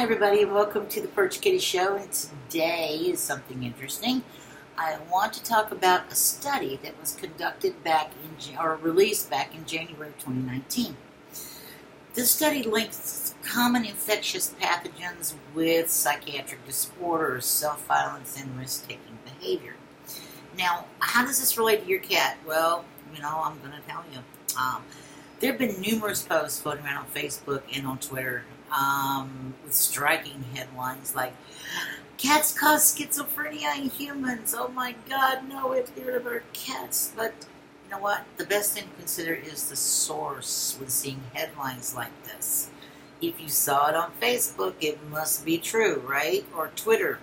everybody, welcome to the Perch Kitty Show, and today is something interesting. I want to talk about a study that was conducted released back in January of 2019. This study links common infectious pathogens with psychiatric disorders, self-violence, and risk-taking behavior. Now, how does this relate to your cat? Well, I'm going to tell you. There have been numerous posts floating around on Facebook and on Twitter with striking headlines like, "Cats cause schizophrenia in humans. Oh my God, no, it's get rid of our cats." But you know what? The best thing to consider is the source when seeing headlines like this. If you saw it on Facebook, it must be true, right? Or Twitter.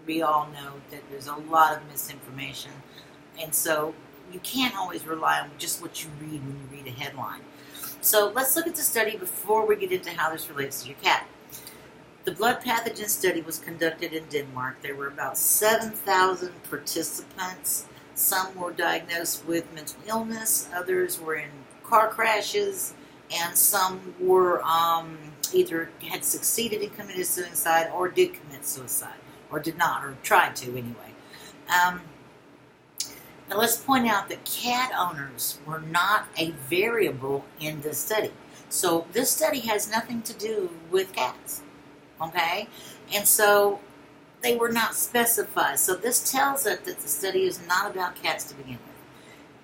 We all know that there's a lot of misinformation. And so you can't always rely on just what you read when you read a headline. So let's look at the study before we get into how this relates to your cat. The blood pathogen study was conducted in Denmark. There were about 7,000 participants. Some were diagnosed with mental illness, others were in car crashes, and some were either had succeeded in committing suicide or did commit suicide, or did not, or tried to anyway. Now let's point out that cat owners were not a variable in this study. So this study has nothing to do with cats, okay? And so they were not specified. So this tells us that the study is not about cats to begin with.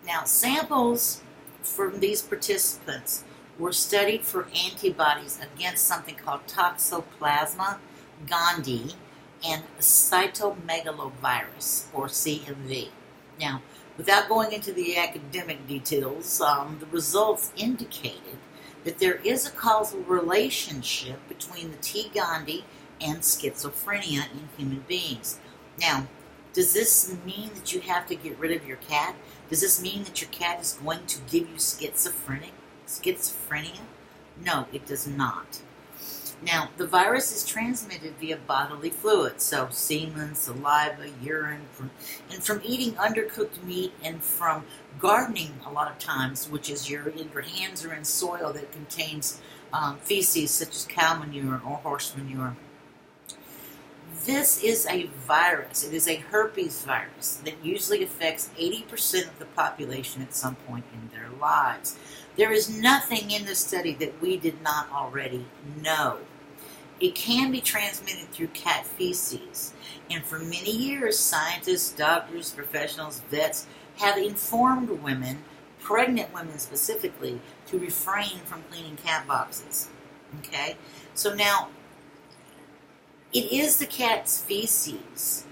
Now, samples from these participants were studied for antibodies against something called Toxoplasma gondii and cytomegalovirus, or CMV. Now, without going into the academic details, the results indicated that there is a causal relationship between the T. gondii and schizophrenia in human beings. Now, does this mean that you have to get rid of your cat? Does this mean that your cat is going to give you schizophrenia? No, it does not. Now, the virus is transmitted via bodily fluids, so semen, saliva, urine, and from eating undercooked meat, and from gardening a lot of times, which is your hands are in soil that contains feces such as cow manure or horse manure. This is a virus. It is a herpes virus that usually affects 80% of the population at some point in their lives. There is nothing in this study that we did not already know. It can be transmitted through cat feces. And for many years, scientists, doctors, professionals, vets have informed women, pregnant women specifically, to refrain from cleaning cat boxes. Okay? So now, it is the cat's feces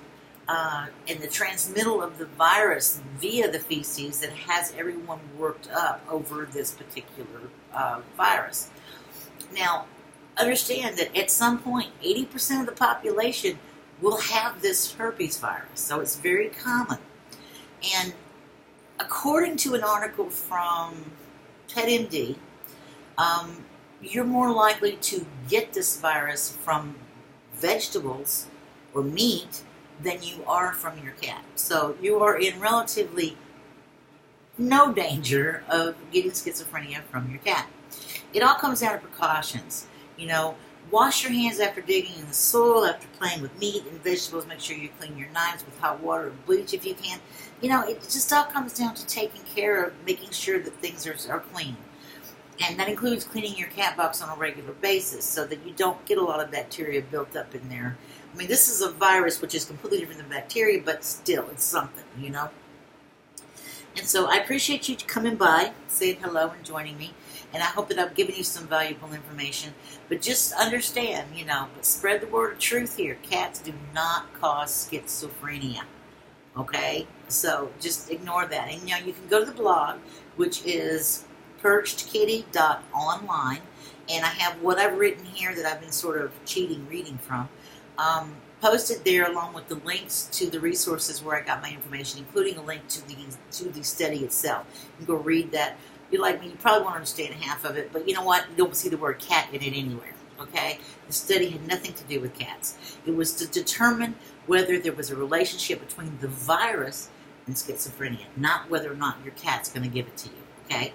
and the transmittal of the virus via the feces that has everyone worked up over this particular virus. Now, understand that at some point, 80% of the population will have this herpes virus, so it's very common. And according to an article from PetMD, you're more likely to get this virus from vegetables or meat than you are from your cat. So you are in relatively no danger of getting schizophrenia from your cat. It all comes down to precautions. Wash your hands after digging in the soil, after playing with meat and vegetables. Make sure you clean your knives with hot water and bleach if you can. It just all comes down to taking care of making sure that things are clean. And that includes cleaning your cat box on a regular basis so that you don't get a lot of bacteria built up in there. I mean, this is a virus which is completely different than bacteria, but still, it's something, And so I appreciate you coming by, saying hello and joining me. And I hope that I've given you some valuable information. But just understand, but spread the word of truth here. Cats do not cause schizophrenia. Okay? So just ignore that. And, you can go to the blog, which is perchedkitty.online. And I have what I've written here that I've been sort of cheating reading from. Posted there along with the links to the resources where I got my information, including a link to the study itself. You can go read that. If you're like me, you probably won't understand half of it, but you know what? You don't see the word cat in it anywhere, okay? The study had nothing to do with cats. It was to determine whether there was a relationship between the virus and schizophrenia, not whether or not your cat's going to give it to you, okay?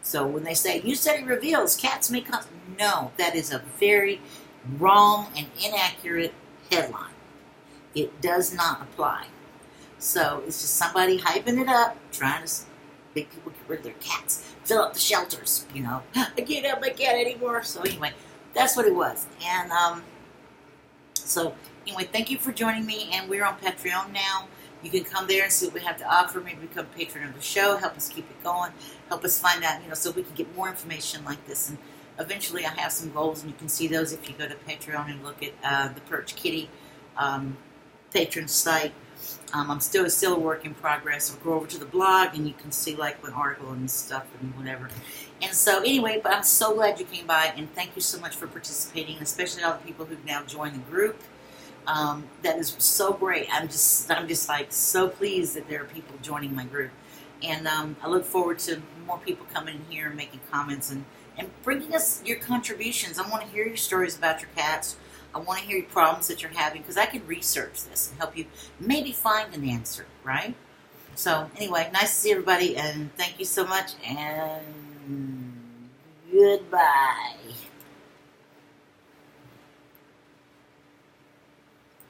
So when they say, you study reveals cats may cause, no, that is a very wrong and inaccurate headline. It does not apply. So it's just somebody hyping it up, trying to make people get rid of their cats, fill up the shelters, you know. I can't have my cat anymore. So anyway, that's what it was. And so anyway, thank you for joining me. And we're on Patreon now. You can come there and see what we have to offer. Maybe become a patron of the show. Help us keep it going. Help us find out, so we can get more information like this. And eventually I have some goals, and you can see those if you go to Patreon and look at the Perch Kitty patron site. I'm still a work in progress. I'll go over to the blog, and you can see like my article and stuff and whatever. And so anyway, but I'm so glad you came by, and thank you so much for participating, especially all the people who've now joined the group. That is so great. I'm just like so pleased that there are people joining my group, and I look forward to more people coming in here and making comments and bringing us your contributions. I want to hear your stories about your cats. I want to hear your problems that you're having, because I can research this and help you maybe find an answer, right? So anyway, nice to see everybody, and thank you so much, and goodbye.